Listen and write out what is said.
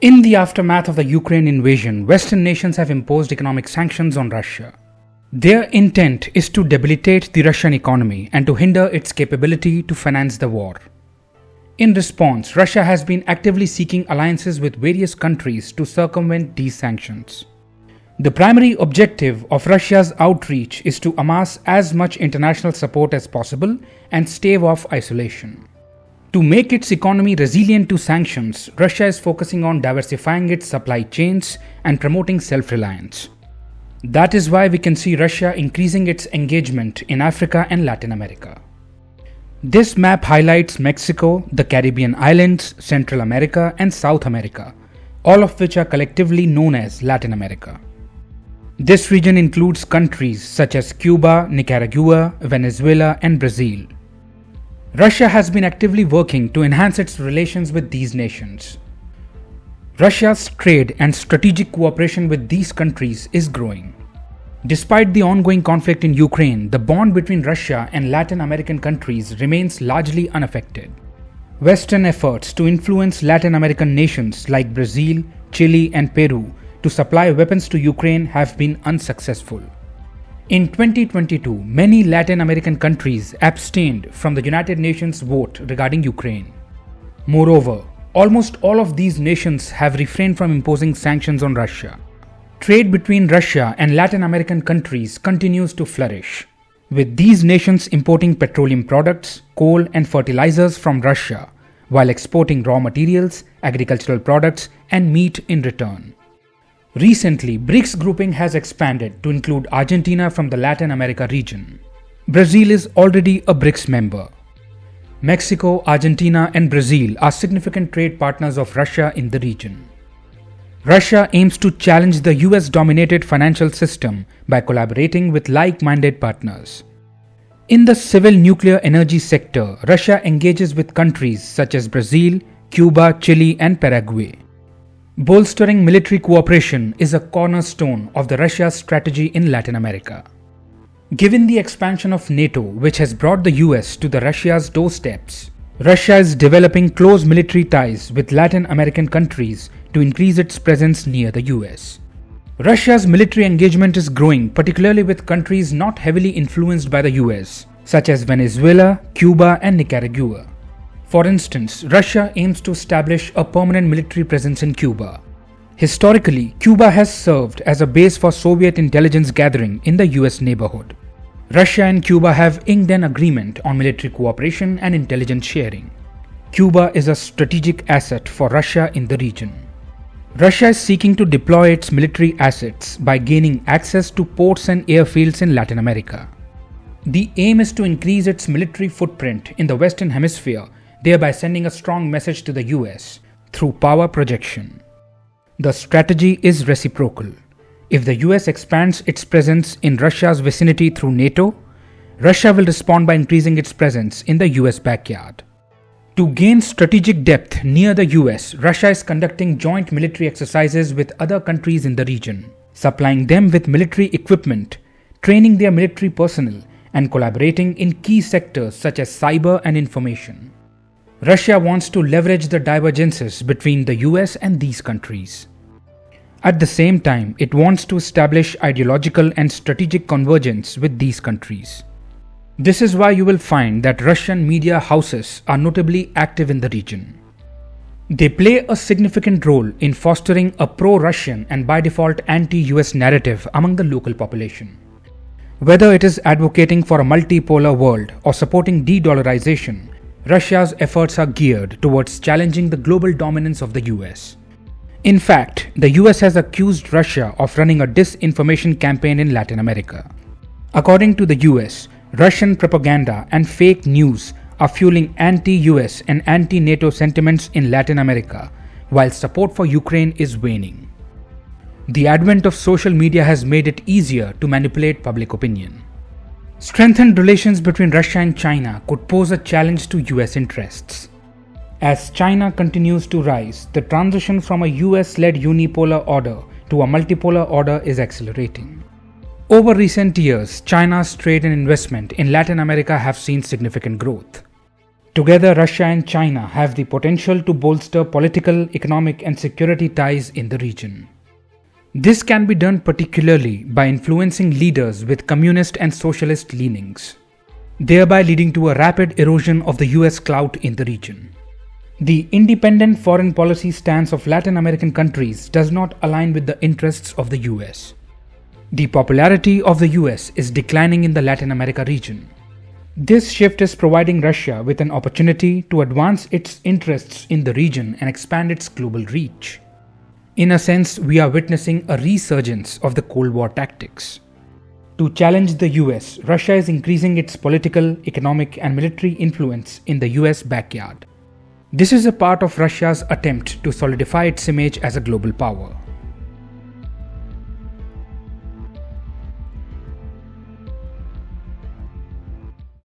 In the aftermath of the Ukraine invasion, Western nations have imposed economic sanctions on Russia. Their intent is to debilitate the Russian economy and to hinder its capability to finance the war. In response, Russia has been actively seeking alliances with various countries to circumvent these sanctions. The primary objective of Russia's outreach is to amass as much international support as possible and stave off isolation. To make its economy resilient to sanctions, Russia is focusing on diversifying its supply chains and promoting self-reliance. That is why we can see Russia increasing its engagement in Africa and Latin America. This map highlights Mexico, the Caribbean islands, Central America and South America, all of which are collectively known as Latin America. This region includes countries such as Cuba, Nicaragua, Venezuela and Brazil. Russia has been actively working to enhance its relations with these nations. Russia's trade and strategic cooperation with these countries is growing. Despite the ongoing conflict in Ukraine, the bond between Russia and Latin American countries remains largely unaffected. Western efforts to influence Latin American nations like Brazil, Chile and Peru to supply weapons to Ukraine have been unsuccessful. In 2022, many Latin American countries abstained from the United Nations vote regarding Ukraine. Moreover, almost all of these nations have refrained from imposing sanctions on Russia. Trade between Russia and Latin American countries continues to flourish, with these nations importing petroleum products, coal and fertilizers from Russia, while exporting raw materials, agricultural products and meat in return. Recently, BRICS grouping has expanded to include Argentina from the Latin America region. Brazil is already a BRICS member. Mexico, Argentina and Brazil are significant trade partners of Russia in the region. Russia aims to challenge the US-dominated financial system by collaborating with like-minded partners. In the civil nuclear energy sector, Russia engages with countries such as Brazil, Cuba, Chile and Paraguay. Bolstering military cooperation is a cornerstone of the Russia's strategy in Latin America. Given the expansion of NATO, which has brought the US to the Russia's doorsteps, Russia is developing close military ties with Latin American countries to increase its presence near the US. Russia's military engagement is growing, particularly with countries not heavily influenced by the US, such as Venezuela, Cuba and Nicaragua. For instance, Russia aims to establish a permanent military presence in Cuba. Historically, Cuba has served as a base for Soviet intelligence gathering in the US neighborhood. Russia and Cuba have inked an agreement on military cooperation and intelligence sharing. Cuba is a strategic asset for Russia in the region. Russia is seeking to deploy its military assets by gaining access to ports and airfields in Latin America. The aim is to increase its military footprint in the Western Hemisphere, thereby sending a strong message to the US through power projection. The strategy is reciprocal. If the US expands its presence in Russia's vicinity through NATO, Russia will respond by increasing its presence in the US backyard. To gain strategic depth near the US, Russia is conducting joint military exercises with other countries in the region, supplying them with military equipment, training their military personnel, and collaborating in key sectors such as cyber and information. Russia wants to leverage the divergences between the US and these countries. At the same time, it wants to establish ideological and strategic convergence with these countries. This is why you will find that Russian media houses are notably active in the region. They play a significant role in fostering a pro-Russian and by default anti-US narrative among the local population. Whether it is advocating for a multipolar world or supporting de-dollarization, Russia's efforts are geared towards challenging the global dominance of the US. In fact, the US has accused Russia of running a disinformation campaign in Latin America. According to the US, Russian propaganda and fake news are fueling anti-US and anti-NATO sentiments in Latin America, while support for Ukraine is waning. The advent of social media has made it easier to manipulate public opinion. Strengthened relations between Russia and China could pose a challenge to US interests. As China continues to rise, the transition from a US-led unipolar order to a multipolar order is accelerating. Over recent years, China's trade and investment in Latin America have seen significant growth. Together, Russia and China have the potential to bolster political, economic, and security ties in the region. This can be done particularly by influencing leaders with communist and socialist leanings, thereby leading to a rapid erosion of the US clout in the region. The independent foreign policy stance of Latin American countries does not align with the interests of the US. The popularity of the US is declining in the Latin America region. This shift is providing Russia with an opportunity to advance its interests in the region and expand its global reach. In a sense, we are witnessing a resurgence of the Cold War tactics. To challenge the US, Russia is increasing its political, economic, and military influence in the US backyard. This is a part of Russia's attempt to solidify its image as a global power.